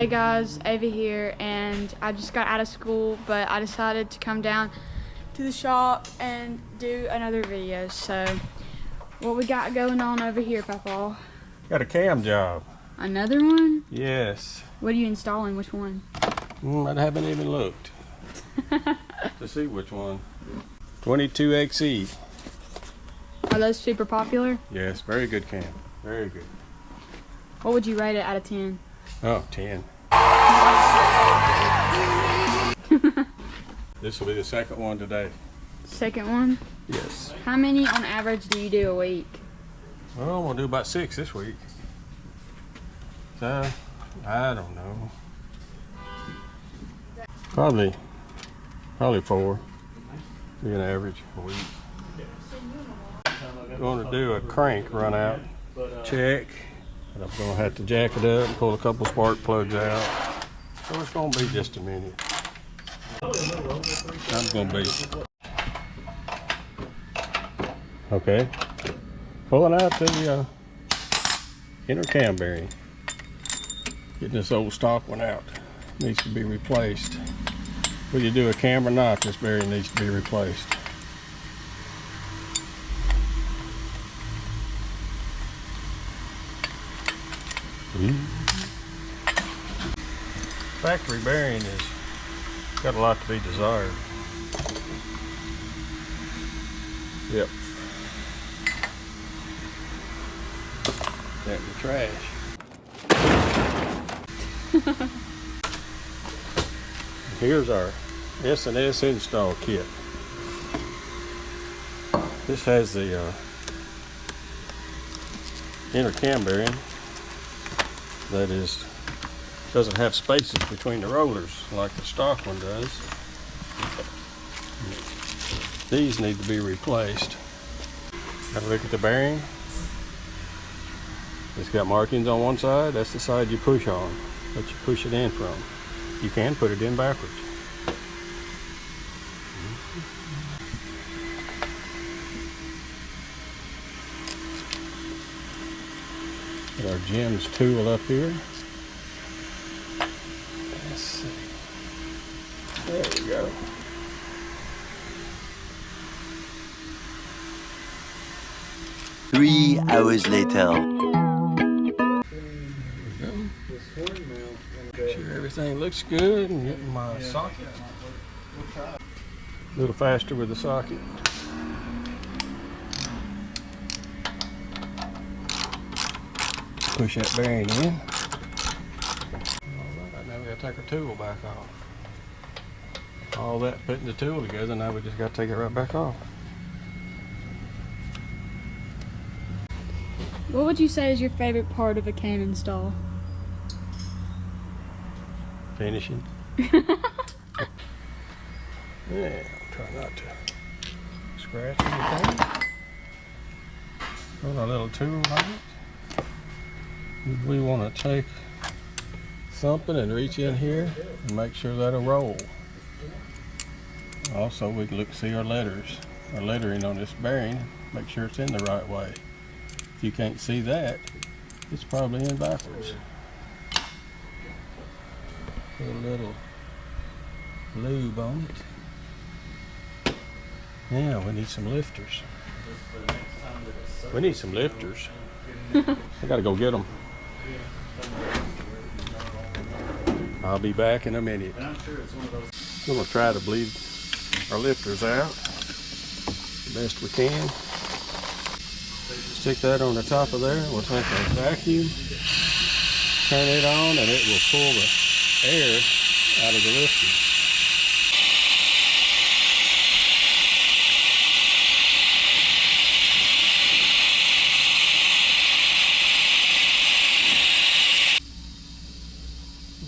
Hey guys, Ava here, and I just got out of school, but I decided to come down to the shop and do another video. So, what we got going on over here, Papa? Got a cam job. Another one? Yes. What are you installing? Which one? I haven't even looked to see which one. 22XE. Are those super popular? Yes, very good cam. Very good. What would you rate it out of 10? Oh, 10. This will be the second one today. Second one? Yes. How many on average do you do a week? Well, I'm gonna do about 6 this week. So, I don't know. Probably 4. Be an average a week. Going to do a crank run out check. And I'm going to have to jack it up and pull a couple spark plugs out. So it's going to be just a minute. I'm going to be. Okay. Pulling out the inner cam bearing. Getting this old stock one out. Needs to be replaced. Whether you do a cam or not, this bearing needs to be replaced. Factory bearing has got a lot to be desired. Yep. That the trash. Here's our S&S install kit. This has the inner cam bearing that doesn't have spaces between the rollers like the stock one does. These need to be replaced. Have a look at the bearing. It's got markings on one side. That's the side you push on, that you push it in from. You can put it in backwards. Got our Jim's tool up here. Let's see. There we go. Three hours later. Make sure everything looks good and getting my socket a little faster with the socket. Push that bearing in. Alright, now we gotta take our tool back off. All that putting the tool together, now we just gotta take it right back off. What would you say is your favorite part of a cam install? Finishing. Yeah, try not to scratch anything. Put our little tool on it. We want to take something and reach in here and make sure that'll roll. Also, we can see our lettering on this bearing, make sure it's in the right way. If you can't see that, it's probably in backwards. Put a little lube on it. Yeah, we need some lifters. We need some lifters. I gotta go get them. I'll be back in a minute. We're gonna try to bleed our lifters out the best we can. Stick that on the top of there. We'll take our vacuum, turn it on, and it will pull the air out of the lifter.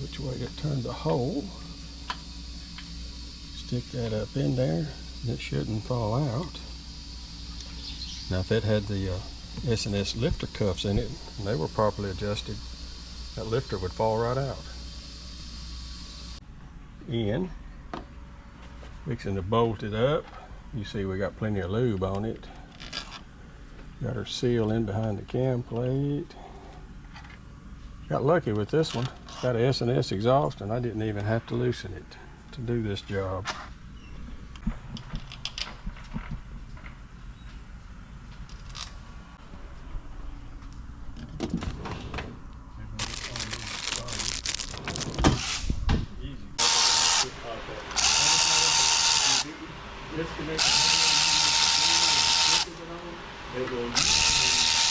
Which way to turn the hole. Stick that up in there, and it shouldn't fall out. Now if it had the S&S lifter cuffs in it, and they were properly adjusted, that lifter would fall right out. In, fixing to bolt it up. You see we got plenty of lube on it. Got our seal in behind the cam plate. Got lucky with this one. It's got an S&S exhaust, and I didn't even have to loosen it to do this job.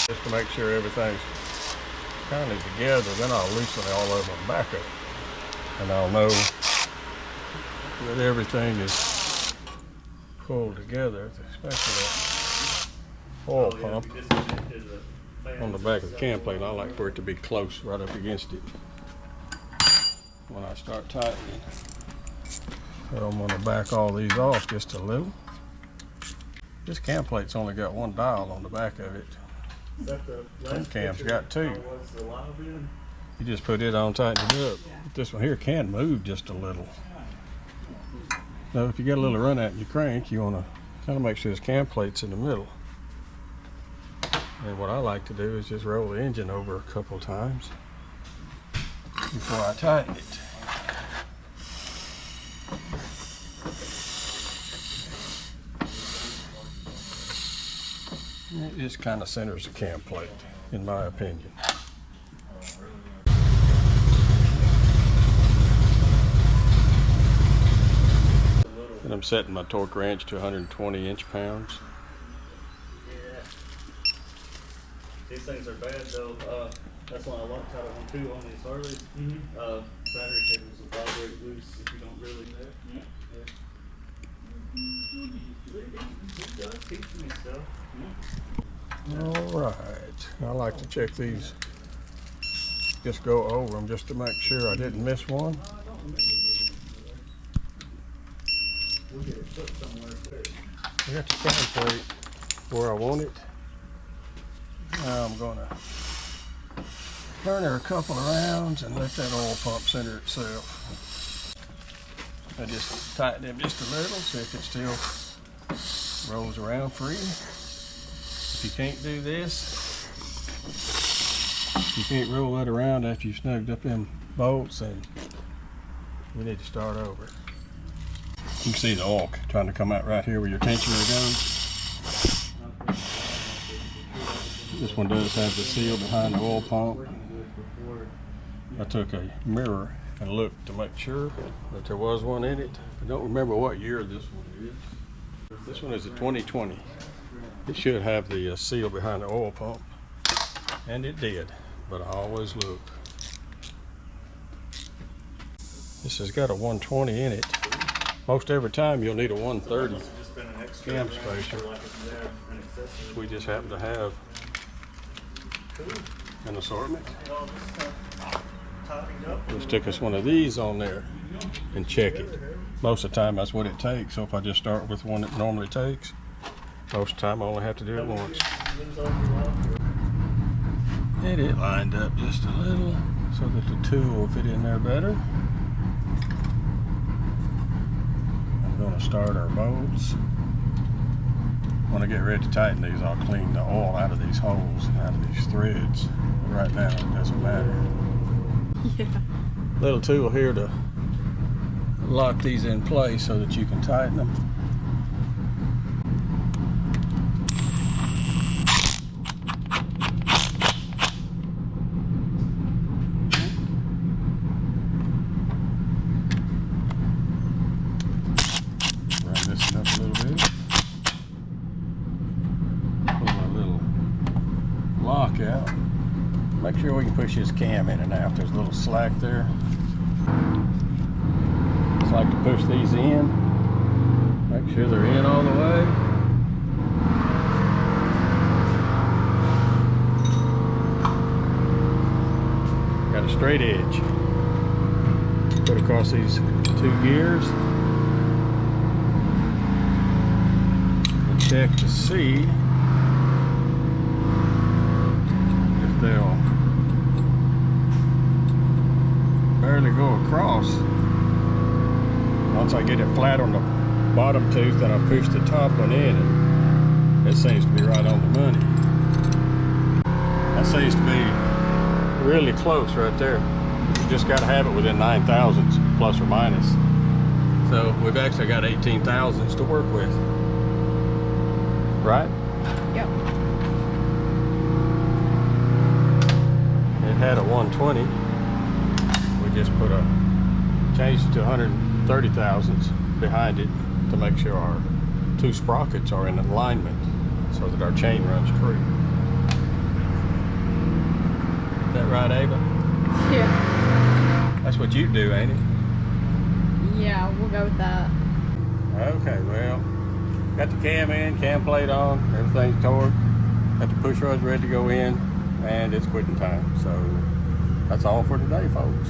Just to make sure everything's kind of together, then I'll loosen it all over the back of it, and I'll know that everything is pulled together, especially that oil pump on the back of the cam plate. I like for it to be close, right up against it when I start tightening. So I'm going to back all these off just a little. This cam plate's only got one dial on the back of it. Some cams got two. You just put it on, tighten it up. But this one here can move just a little. Now if you get a little run out in your crank, you want to kind of make sure this cam plate's in the middle. And what I like to do is just roll the engine over a couple times before I tighten it. It just kind of centers the cam plate, in my opinion. And I'm setting my torque wrench to 120 inch-pounds. Yeah. These things are bad though. That's why I locked out of one too on these Harleys. Battery cables will vibrate loose if you don't really know. It does teach me stuff. Alright, I like to check these, just go over them just to make sure I didn't miss one. We'll get it put somewhere quick. I got the cam plate where I want it. Now I'm going to turn her a couple of rounds and let that oil pump center itself. I just tighten them just a little, see if it still rolls around free. If you can't do this, you can't roll that around after you've snugged up them bolts, and we need to start over. You can see the oil trying to come out right here where your tensioner goes. This one does have the seal behind the oil pump. I took a mirror and looked to make sure that there was one in it. I don't remember what year this one is. This one is a 2020. It should have the seal behind the oil pump, and it did, but I always look. This has got a 120 in it. Most every time you'll need a 130 cam spacer. We just happen to have an assortment. We'll stick us one of these on there and check it. Most of the time that's what it takes, so if I just start with one that normally takes, most of the time I only have to do it once. And it lined up just a little so that the tool will fit in there better. I'm going to start our bolts. When I get ready to tighten these, I'll clean the oil out of these holes and out of these threads. But right now it doesn't matter. Yeah. Little tool here to lock these in place so that you can tighten them. Out. Make sure we can push this cam in and out. There's a little slack there. Just like to push these in. Make sure they're in all the way. Got a straight edge. Put across these two gears. And check to see they'll barely go across. Once I get it flat on the bottom tooth, then I push the top one in, and it seems to be right on the money. That seems to be really close right there. You just got to have it within 9 thousandths, plus or minus. So we've actually got 18 thousandths to work with. Right? Yep. It had a 120. We just changed it to 130 thousandths behind it to make sure our two sprockets are in alignment so that our chain runs true. Is that right, Ava? Yeah. That's what you do, ain't it? Yeah, we'll go with that. Okay, well, got the cam in, cam plate on, everything's torqued, got the push rods ready to go in, and it's quitting time. So that's all for today, folks.